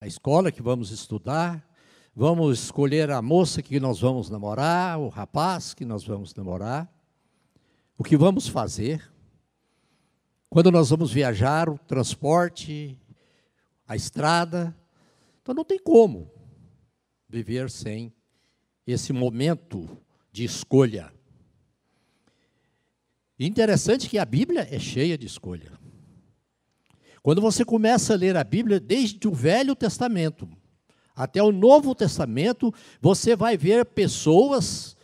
a escola que vamos estudar, vamos escolher a moça que nós vamos namorar, o rapaz que nós vamos namorar, o que vamos fazer, quando nós vamos viajar, o transporte, a estrada. Então não tem como viver sem esse momento de escolha. Interessante que a Bíblia é cheia de escolha. Quando você começa a ler a Bíblia, desde o Velho Testamento até o Novo Testamento, você vai ver pessoas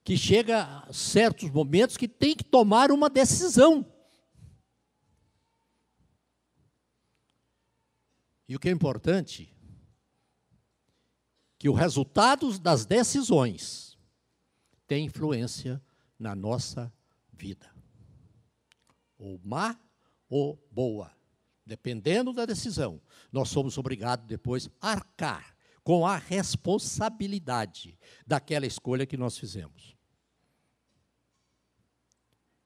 que chegam a certos momentos que têm que tomar uma decisão. E o que é importante, que o resultado das decisões tem influência na nossa vida. Ou má ou boa. Dependendo da decisão, nós somos obrigados depois a arcar com a responsabilidade daquela escolha que nós fizemos.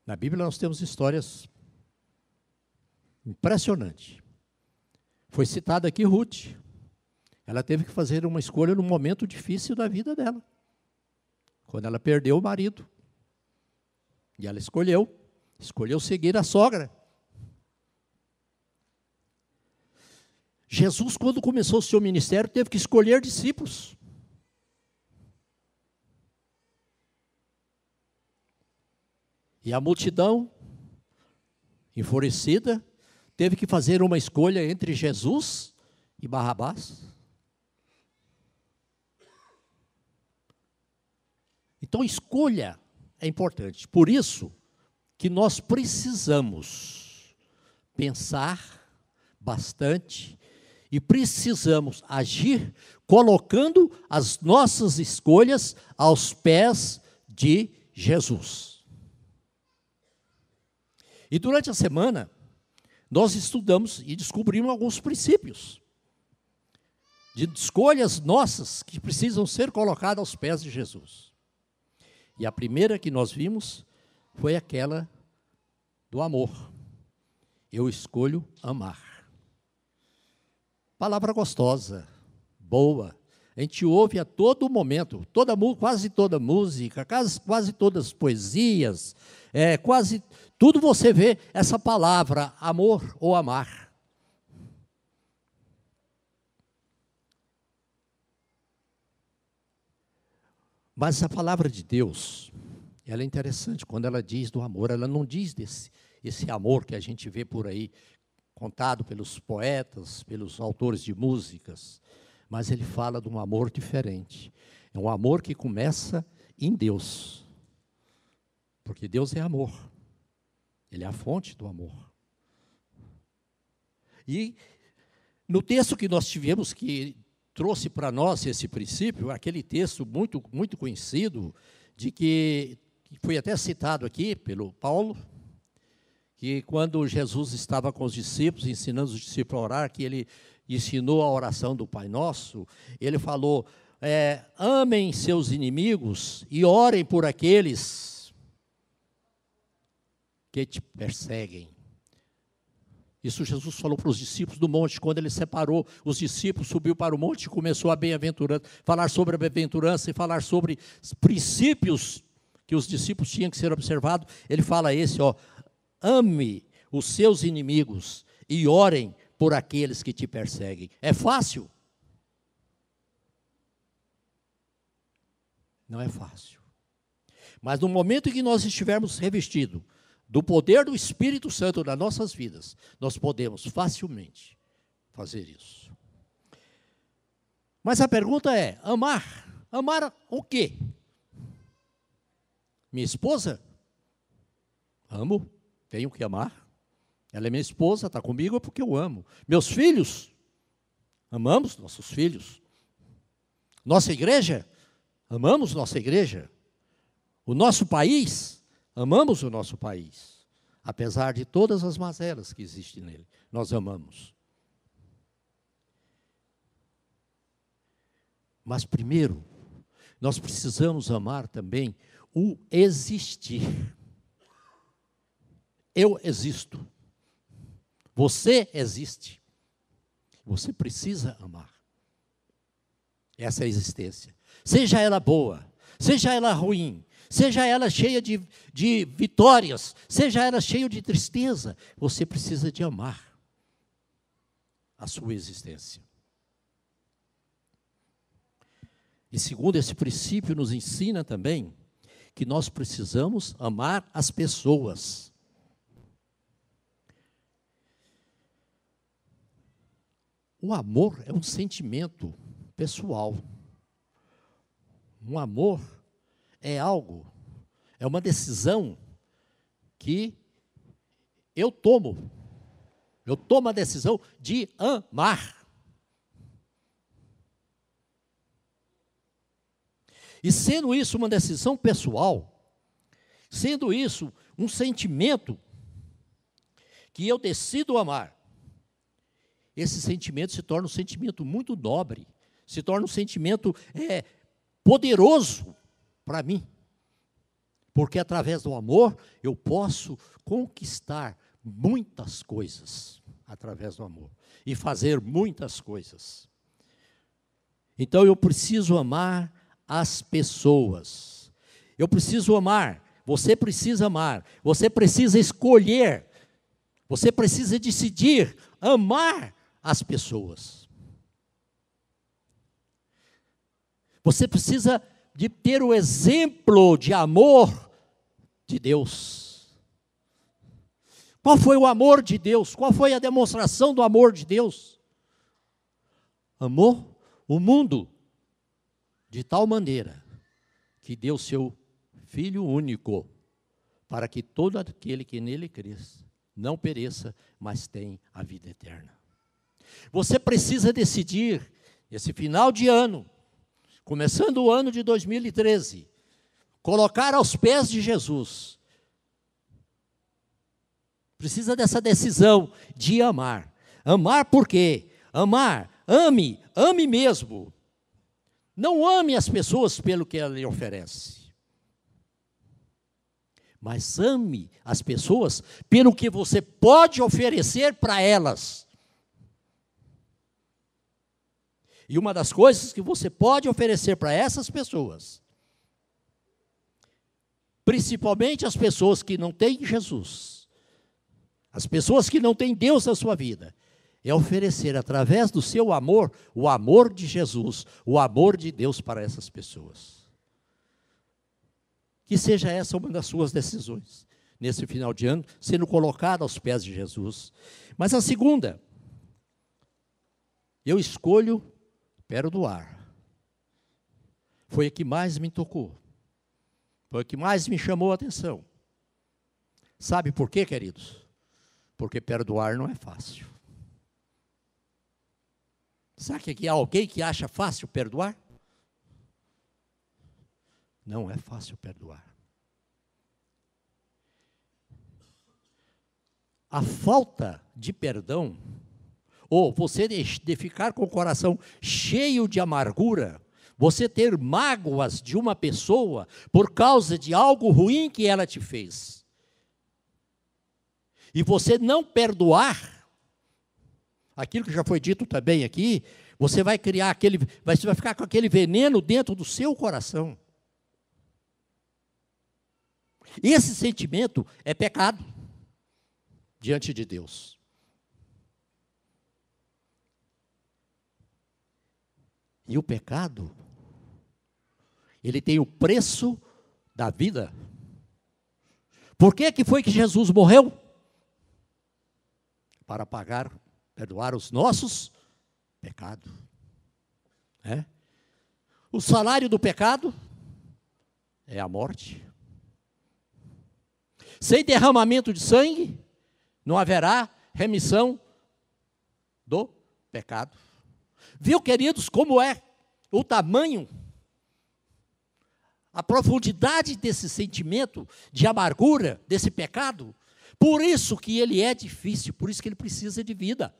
Na Bíblia nós temos histórias impressionantes. Foi citada aqui Ruth. Ela teve que fazer uma escolha num momento difícil da vida dela. Quando ela perdeu o marido. E ela escolheu seguir a sogra. Jesus, quando começou o seu ministério, teve que escolher discípulos. E a multidão, enfurecida, teve que fazer uma escolha entre Jesus e Barrabás. Então, escolha é importante. Por isso que nós precisamos pensar bastante e precisamos agir colocando as nossas escolhas aos pés de Jesus. E durante a semana, nós estudamos e descobrimos alguns princípios de escolhas nossas que precisam ser colocadas aos pés de Jesus. E a primeira que nós vimos foi aquela do amor. Eu escolho amar. Palavra gostosa, boa. A gente ouve a todo momento, quase toda música, quase todas as poesias, quase tudo você vê essa palavra, amor ou amar. Mas a palavra de Deus, ela é interessante, quando ela diz do amor, ela não diz esse amor que a gente vê por aí, contado pelos poetas, pelos autores de músicas, mas ele fala de um amor diferente. É um amor que começa em Deus, porque Deus é amor, Ele é a fonte do amor. E no texto que nós tivemos, que trouxe para nós esse princípio, aquele texto muito, muito conhecido, de que foi até citado aqui pelo Paulo, que quando Jesus estava com os discípulos, ensinando os discípulos a orar, que ele ensinou a oração do Pai Nosso, ele falou, amem seus inimigos e orem por aqueles que te perseguem. Isso Jesus falou para os discípulos do monte, quando ele separou os discípulos, subiu para o monte e começou a bem-aventurança, falar sobre a bem-aventurança e falar sobre os princípios que os discípulos tinham que ser observados. Ele fala ame os seus inimigos e orem por aqueles que te perseguem. É fácil? Não é fácil. Mas no momento em que nós estivermos revestidos do poder do Espírito Santo nas nossas vidas, nós podemos facilmente fazer isso. Mas a pergunta é, amar o quê? Minha esposa? Amo. Tenho que amar. Ela é minha esposa, está comigo é porque eu amo. Meus filhos, amamos nossos filhos. Nossa igreja, amamos nossa igreja. O nosso país, amamos o nosso país. Apesar de todas as mazelas que existem nele, nós amamos. Mas primeiro, nós precisamos amar também o existir. Eu existo. Você existe. Você precisa amar. essa existência. Seja ela boa, seja ela ruim, seja ela cheia de vitórias, seja ela cheia de tristeza, você precisa de amar a sua existência. E segundo esse princípio nos ensina também que nós precisamos amar as pessoas. O amor é um sentimento pessoal. Um amor é algo, é uma decisão que eu tomo. Eu tomo a decisão de amar. E sendo isso uma decisão pessoal, sendo isso um sentimento que eu decido amar, esse sentimento se torna um sentimento muito nobre, se torna um sentimento poderoso para mim. Porque através do amor eu posso conquistar muitas coisas, através do amor, e fazer muitas coisas. Então eu preciso amar as pessoas. Eu preciso amar, você precisa amar, você precisa escolher, você precisa decidir amar as pessoas. Você precisa de ter o exemplo de amor de Deus. Qual foi o amor de Deus? Qual foi a demonstração do amor de Deus? Amou o mundo de tal maneira que deu seu Filho único, para que todo aquele que nele cresça não pereça, mas tenha a vida eterna. Você precisa decidir, esse final de ano, começando o ano de 2013, colocar aos pés de Jesus. Precisa dessa decisão de amar. Amar por quê? Amar, ame mesmo. Não ame as pessoas pelo que ela lhe oferece. Mas ame as pessoas pelo que você pode oferecer para elas. E uma das coisas que você pode oferecer para essas pessoas, principalmente as pessoas que não têm Jesus, as pessoas que não têm Deus na sua vida, é oferecer através do seu amor, o amor de Jesus, o amor de Deus para essas pessoas. Que seja essa uma das suas decisões, nesse final de ano, sendo colocada aos pés de Jesus. Mas a segunda, eu escolho perdoar. Foi a que mais me tocou. Foi a que mais me chamou a atenção. Sabe por quê, queridos? Porque perdoar não é fácil. Sabe que há alguém que acha fácil perdoar? Não é fácil perdoar. A falta de perdão, ou você de ficar com o coração cheio de amargura, você ter mágoas de uma pessoa por causa de algo ruim que ela te fez, e você não perdoar, aquilo que já foi dito também aqui, você vai criar você vai ficar com aquele veneno dentro do seu coração. Esse sentimento é pecado diante de Deus. E o pecado, ele tem o preço da vida. Por que foi que Jesus morreu? Para perdoar os nossos pecados. O salário do pecado é a morte. Sem derramamento de sangue, não haverá remissão do pecado. Viu, queridos, como é o tamanho, a profundidade desse sentimento de amargura, desse pecado? Por isso que ele é difícil, por isso que ele precisa de vida.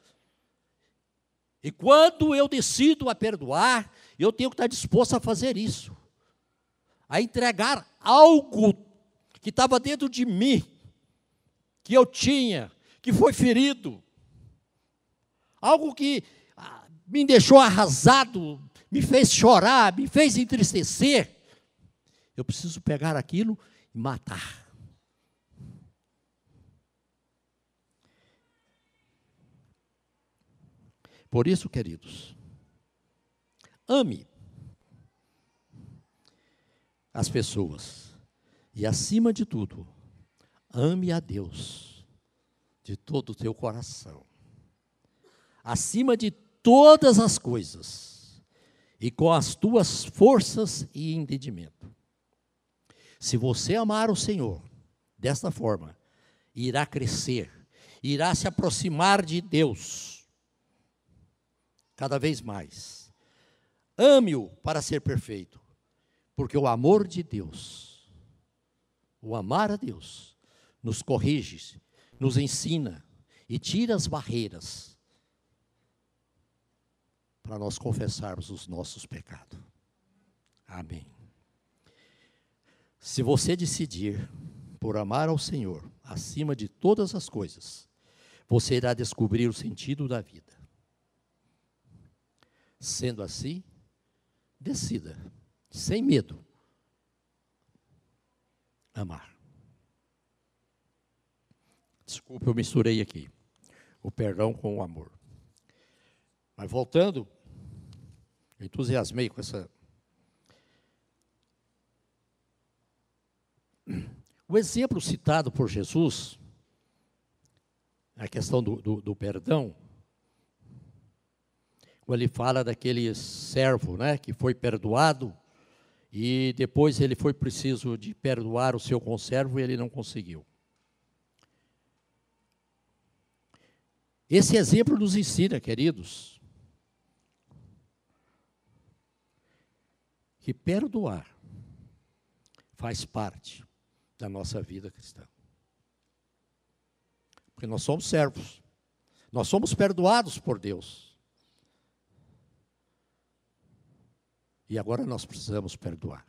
E quando eu decido a perdoar, eu tenho que estar disposto a fazer isso. A entregar algo que estava dentro de mim, que eu tinha, que foi ferido. Algo que me deixou arrasado, me fez chorar, me fez entristecer, eu preciso pegar aquilo e matar. Por isso, queridos, ame as pessoas e, acima de tudo, ame a Deus de todo o teu coração, acima de todas as coisas e com as tuas forças e entendimento. Se você amar o Senhor desta forma, irá crescer, irá se aproximar de Deus cada vez mais. Ame-o para ser perfeito, porque o amor de Deus, o amar a Deus, nos corrige, nos ensina e tira as barreiras para nós confessarmos os nossos pecados. Amém. Se você decidir por amar ao Senhor acima de todas as coisas, você irá descobrir o sentido da vida. Sendo assim, decida, sem medo, amar. Desculpa, eu misturei aqui o perdão com o amor. Mas voltando, eu entusiasmei com essa. O exemplo citado por Jesus, a questão do perdão, quando ele fala daquele servo, né, que foi perdoado, e depois ele foi preciso de perdoar o seu conservo e ele não conseguiu. Esse exemplo nos ensina, queridos, que perdoar faz parte da nossa vida cristã. Porque nós somos servos, nós somos perdoados por Deus. E agora nós precisamos perdoar.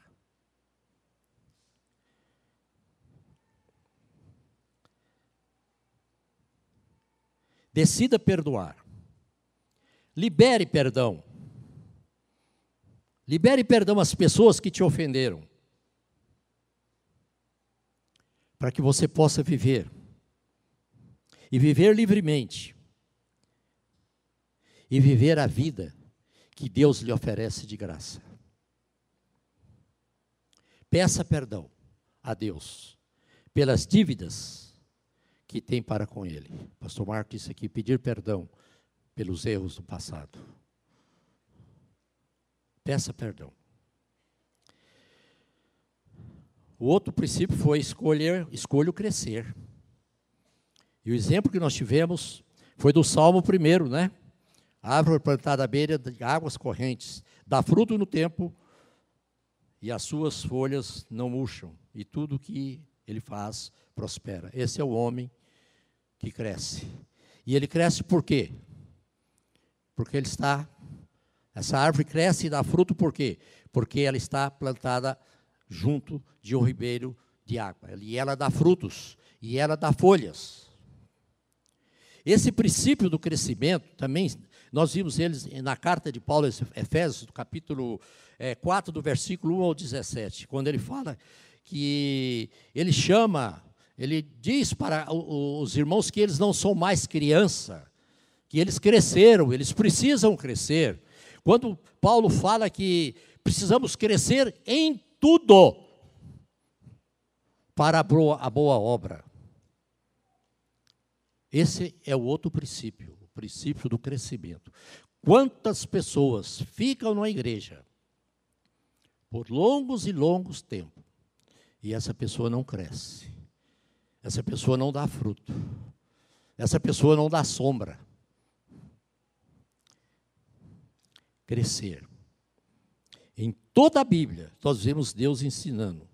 Decida perdoar. Libere perdão. Libere perdão às pessoas que te ofenderam. Para que você possa viver. E viver livremente. E viver a vida que Deus lhe oferece de graça. Peça perdão a Deus pelas dívidas que tem para com Ele. Pastor Marcos disse aqui, pedir perdão pelos erros do passado. Peça perdão. O outro princípio foi escolha o crescer. E o exemplo que nós tivemos foi do Salmo 1, né? Árvore plantada à beira de águas correntes, dá fruto no tempo, e as suas folhas não murcham, e tudo que ele faz prospera. Esse é o homem que cresce. E ele cresce por quê? Porque essa árvore cresce e dá fruto por quê? Porque ela está plantada junto de um ribeiro de água. E ela dá frutos, e ela dá folhas. Esse princípio do crescimento, também, nós vimos eles na carta de Paulo aos Efésios, do capítulo 4, do versículo 1 ao 17, quando ele fala que ele diz para os irmãos que eles não são mais criança, que eles cresceram, eles precisam crescer. Quando Paulo fala que precisamos crescer em tudo para a boa obra. Esse é o outro princípio, o princípio do crescimento. Quantas pessoas ficam na igreja por longos e longos tempos e essa pessoa não cresce, essa pessoa não dá fruto, essa pessoa não dá sombra. Crescer. Em toda a Bíblia, nós vemos Deus ensinando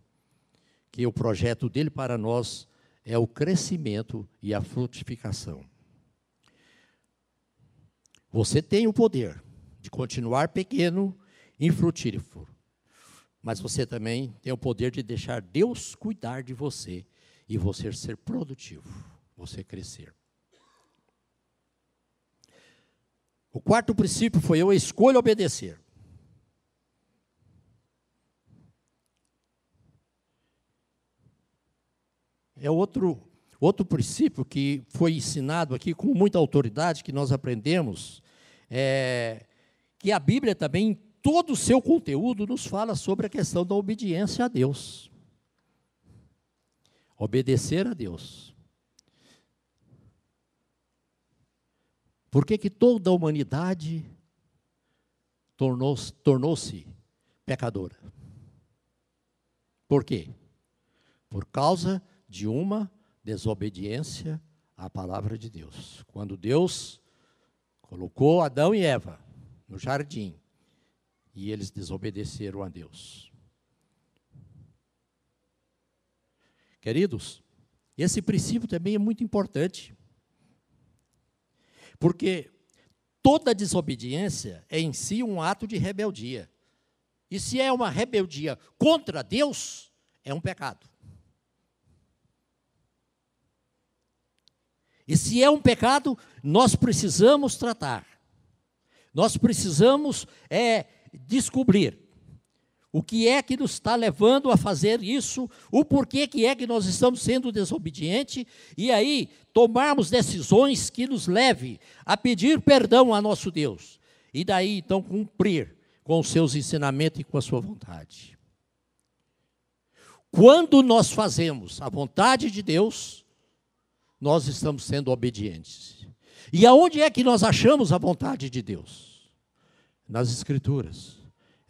que o projeto dele para nós é o crescimento e a frutificação. Você tem o poder de continuar pequeno e infrutífero, mas você também tem o poder de deixar Deus cuidar de você e você ser produtivo, você crescer. O quarto princípio foi: eu escolho obedecer. é outro princípio que foi ensinado aqui com muita autoridade, que nós aprendemos, que a Bíblia também, em todo o seu conteúdo, nos fala sobre a questão da obediência a Deus. Obedecer a Deus. Por que toda a humanidade tornou-se pecadora? Por quê? Por causa de uma desobediência à palavra de Deus. Quando Deus colocou Adão e Eva no jardim, e eles desobedeceram a Deus. Queridos, esse princípio também é muito importante, porque toda desobediência é em si um ato de rebeldia. E se é uma rebeldia contra Deus, é um pecado. E se é um pecado, nós precisamos tratar. Nós precisamos descobrir o que é que nos está levando a fazer isso, o porquê que é que nós estamos sendo desobedientes, e aí tomarmos decisões que nos levem a pedir perdão a nosso Deus. E daí, então, cumprir com os seus ensinamentos e com a sua vontade. Quando nós fazemos a vontade de Deus, nós estamos sendo obedientes. E aonde é que nós achamos a vontade de Deus? Nas Escrituras.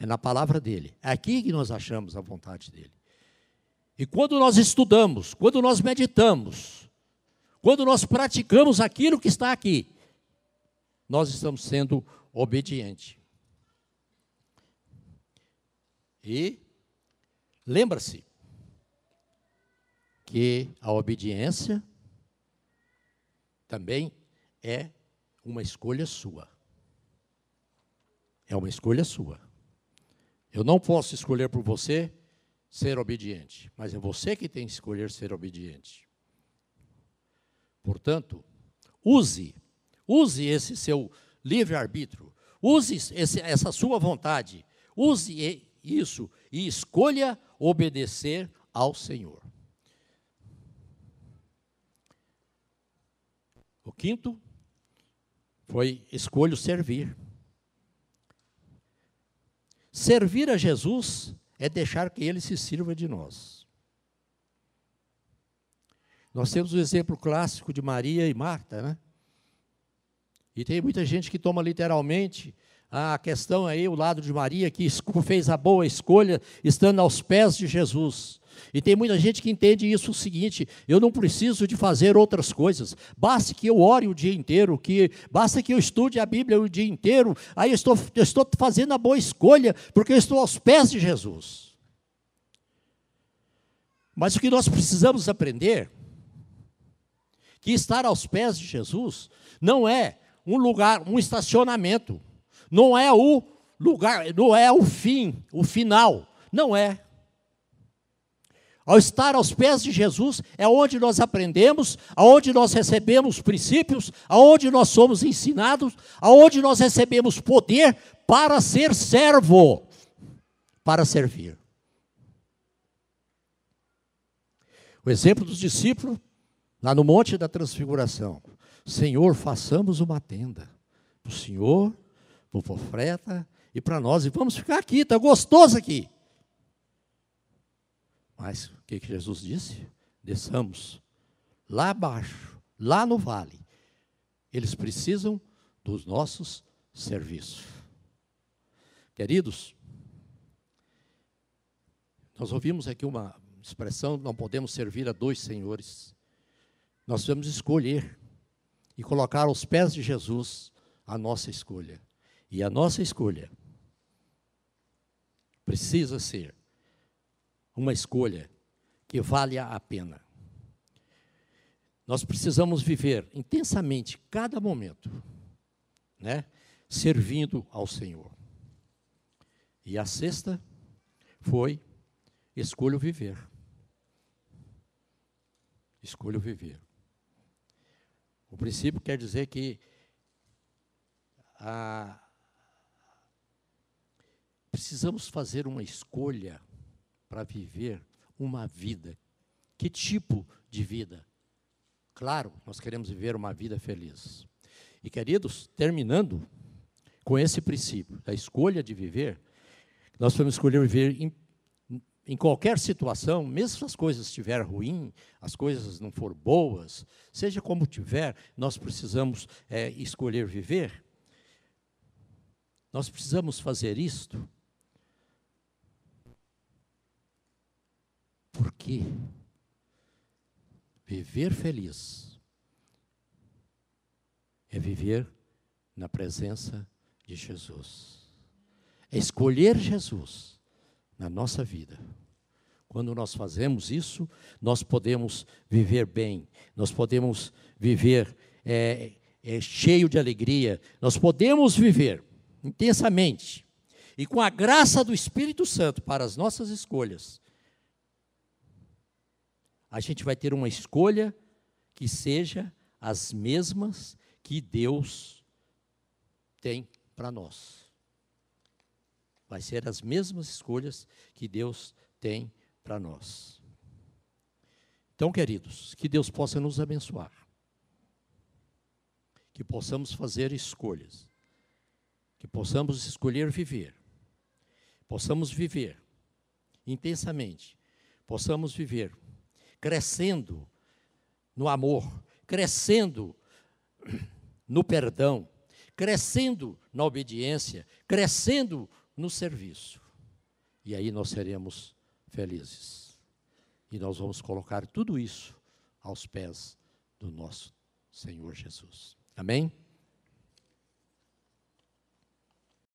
É na palavra dele. É aqui que nós achamos a vontade dele. E quando nós estudamos, quando nós meditamos, quando nós praticamos aquilo que está aqui, nós estamos sendo obedientes. E lembra-se que a obediência também é uma escolha sua. É uma escolha sua. Eu não posso escolher por você ser obediente, mas é você que tem que escolher ser obediente. Portanto, use esse seu livre-arbítrio, use essa sua vontade, use isso e escolha obedecer ao Senhor. O quinto foi escolha servir. Servir a Jesus é deixar que Ele se sirva de nós. Nós temos o exemplo clássico de Maria e Marta, né? E tem muita gente que toma literalmente a questão aí, o lado de Maria, que fez a boa escolha estando aos pés de Jesus. E tem muita gente que entende isso o seguinte: eu não preciso de fazer outras coisas, basta que eu ore o dia inteiro, basta que eu estude a Bíblia o dia inteiro, aí eu estou fazendo a boa escolha, porque eu estou aos pés de Jesus. Mas o que nós precisamos aprender, que estar aos pés de Jesus não é um lugar, um estacionamento, não é o lugar, não é o fim, o final, não é. Ao estar aos pés de Jesus, é onde nós aprendemos, aonde nós recebemos princípios, aonde nós somos ensinados, aonde nós recebemos poder para ser servo, para servir. O exemplo dos discípulos, lá no Monte da Transfiguração: Senhor, façamos uma tenda para o Senhor, para o profeta e para nós, e vamos ficar aqui, está gostoso aqui. Mas o que Jesus disse? Desçamos lá abaixo, lá no vale. Eles precisam dos nossos serviços. Queridos, nós ouvimos aqui uma expressão: não podemos servir a dois senhores. Nós devemos escolher e colocar aos pés de Jesus a nossa escolha. E a nossa escolha precisa ser uma escolha que valha a pena. Nós precisamos viver intensamente cada momento, né, servindo ao Senhor. E a sexta foi: escolho viver. Escolho viver. O princípio quer dizer que precisamos fazer uma escolha para viver uma vida Que tipo de vida? Claro, nós queremos viver uma vida feliz. E, queridos, terminando com esse princípio da escolha de viver, nós vamos escolher viver em qualquer situação, mesmo se as coisas estiverem ruins, as coisas não forem boas, seja como tiver, nós precisamos escolher viver. Nós precisamos fazer isto. Por quê? Viver feliz é viver na presença de Jesus. É escolher Jesus na nossa vida. Quando nós fazemos isso, nós podemos viver bem, nós podemos viver cheio de alegria, nós podemos viver intensamente. E com a graça do Espírito Santo para as nossas escolhas, a gente vai ter uma escolha que seja as mesmas que Deus tem para nós. Vai ser as mesmas escolhas que Deus tem para nós. Então, queridos, que Deus possa nos abençoar. Que possamos fazer escolhas. Que possamos escolher viver. Possamos viver intensamente. Possamos viver crescendo no amor, crescendo no perdão, crescendo na obediência, crescendo no serviço. E aí nós seremos felizes. E nós vamos colocar tudo isso aos pés do nosso Senhor Jesus. Amém?